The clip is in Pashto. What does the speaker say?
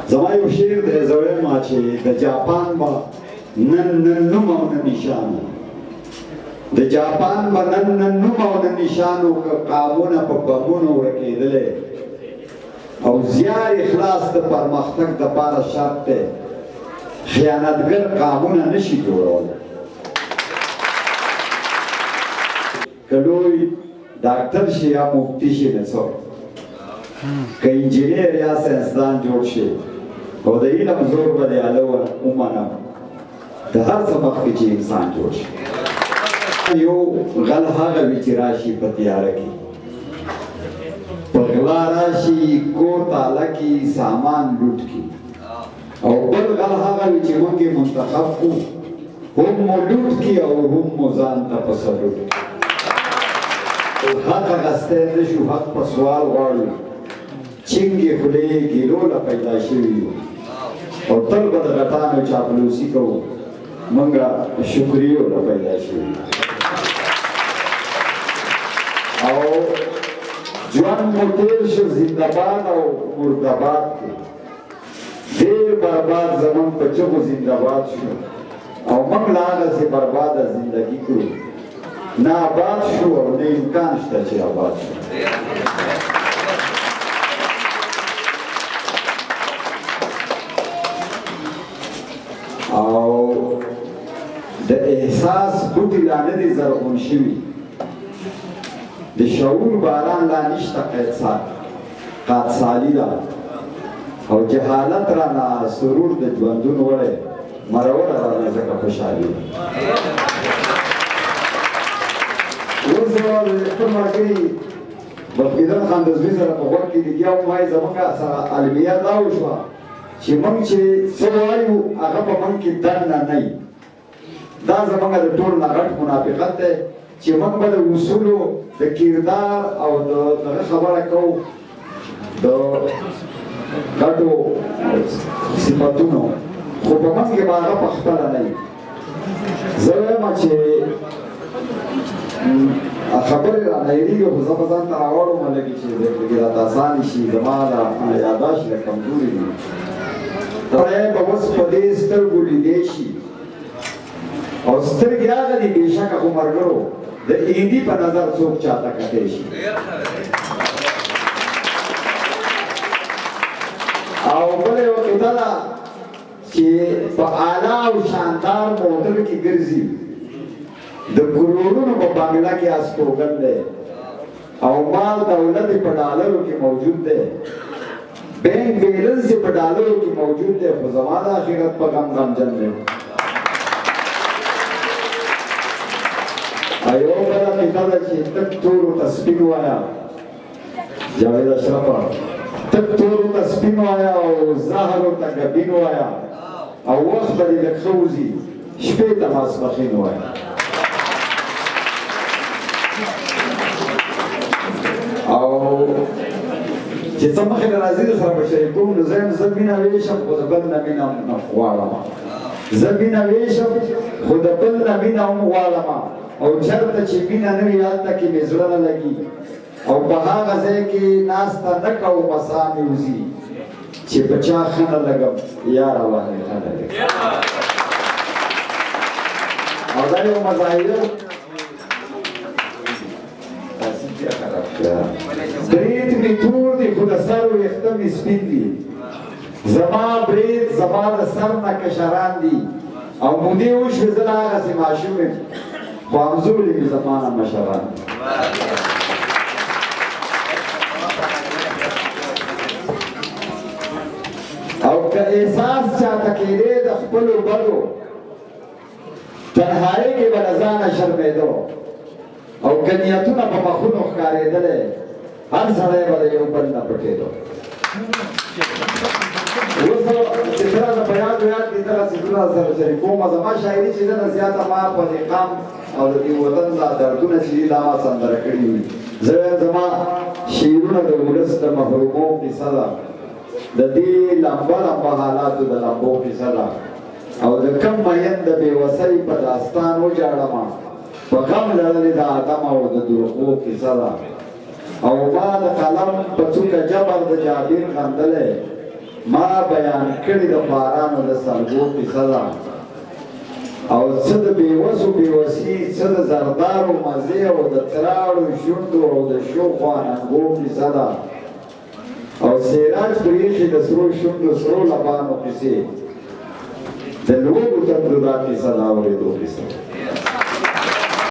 زما یو شعر دی زه وایم چې د جاپان به نن نوم او نه نشان د جاپان به نن نوم او نه نشان و که قامونه په بمونو ورکېدلی او زیار اخلاص د پرمختګ دپاره شرط دی خیانتګر قامونه نشي جوړولی که لوی ډاکټر شي یا مفتي شي نه څوک که انجینیر یا ساینسدان جوړ شي او د علم زور به د اله ومنم د هر څه مخکې چې انسان جوړ شي یو غل هغه وي چې راشي په تیاره کې په غلا راشي کور تاله کې سامان لوټ کړي او بل غل هغه وي چې موږ یې منتخب کړو هم مو لوټ کړي او هم مو ځان ته په سلوټ کړي حق اخیستی نه شو حق په سوال غواړو چنګې خولې ګیلو له پیدا شوي یو او تل به د غټانو چاپلوسي کوو موږ شکریو له پیدا شوي او ژوند مو تېر شو زنده‌باد او مرده‌باد کې ډېر برباد زموږ په چغو زنده‌باد شو او موږ لا هغسې برباده زندګي کړو نه آباد شو او نه امکان شته چې آباد شو او د احساس بوټي لا نه دي زرغون شوي د شعور باران لا نشته قادسالي ده او جهالت رانه سرور د ژوندون وړی مروره رانه ځکه خوشحالي ده اوس خپل ملګري بلقیدن خان د زوی سره په غوږ کې لګیا وم وایي زموږ سره المیه دا وشوه چې موږ چې څه وایو هغه په موږ کې دننه نه وي دا زموږ د ټول نه غټ منافقت دی چې موږ به د اصولو د کردار او د دغه خبره کوو د غټو صفتونو خو په موږ کې به هغه په خپله نه وي زه وایم چې خبرې رانه هېرېږي خو زه به ځان ته راوړم لږې چې لږې راته اسانې شي زما یاداشت لږ کمزوري دي سړی به اوس په دې سترګو لیدی شي او سترګې هغه دي بېشکه خو ملګرو د هندي په نظر څوک چاته کتی شي او بله یوه قطعه ده چې په اعلی او شاندار موټر کې ګرځي د کروڑونو په بنګله کې استوګن دی او مال دولت په ډالرو کې موجود دی بینک بیلنس په ډالرو کې موجود دی خو زما د آخرت په غم غمجن دی یو بله قطعه ده چې تک تورو ته سپین وایه جاوید اشرفه تک تورو ته سپین وایه او زهرو ته ګبین وایه او وخت به دې لږ ښه وځي شپې ته ماسپښین وایه او چې څه مخې له راځي سره به شریکوم نو زه یم زه مینه ویشم خو د بل نه مینه نه غواړم زه مینه ویشم خو د بل نه مینه هم غواړم او چېرته چې مینه نه وي هلته کې مې زړه نه لګي او په هغه ځای کې ناسته نه کوم ساه مې وځي چې په چا ښه نه لګم یاره باندې ښه نه لګم او دا یو مظاهره برید می تور دی خود سر و اخته می سپین دی زما برید زما د سر نه کشران دی او مودې وشوې زه لا هغسې ماشوم یم خو همزولې مې زما نه مشران او که احساس چاته کېدی د خپلو بدو تنهایۍ کې به له ځانه شرمېدو او که نیتونه په مخونو ښکارېدلی هر سړی به د یو بل نه پټېدو اوس چې زه راته په یاد یاد کې دغه څیزونه سره شریکوم زما شاعري چې ده نه زیاته ما په دې قام او د دې وطن دا دردونه چې دي دا ما سندره کړي وي زه زما شعرونه د ولس د محرومو کیسه ده د دې لمبه لمبه حالاتو د لمبو کیسه ده او د کم مین د بېوسۍ په داستان وجاړمه په غم لړلې د آدم او د دروغو کیسه ده او ما د قلم په څوکه جبر د جابر غندلی ما بیان کړی د خوارانو د سلګو کیسه ده او څه د بېوسو بېوسي څه د زردارو مزې او د تراړو شونډو او د شوخو اننګو کیسه ده او سیراج پرېښي د سرو شونډو سرو لبانو کیسې د لوړو تندو دا کیسه د اورېدو کیسه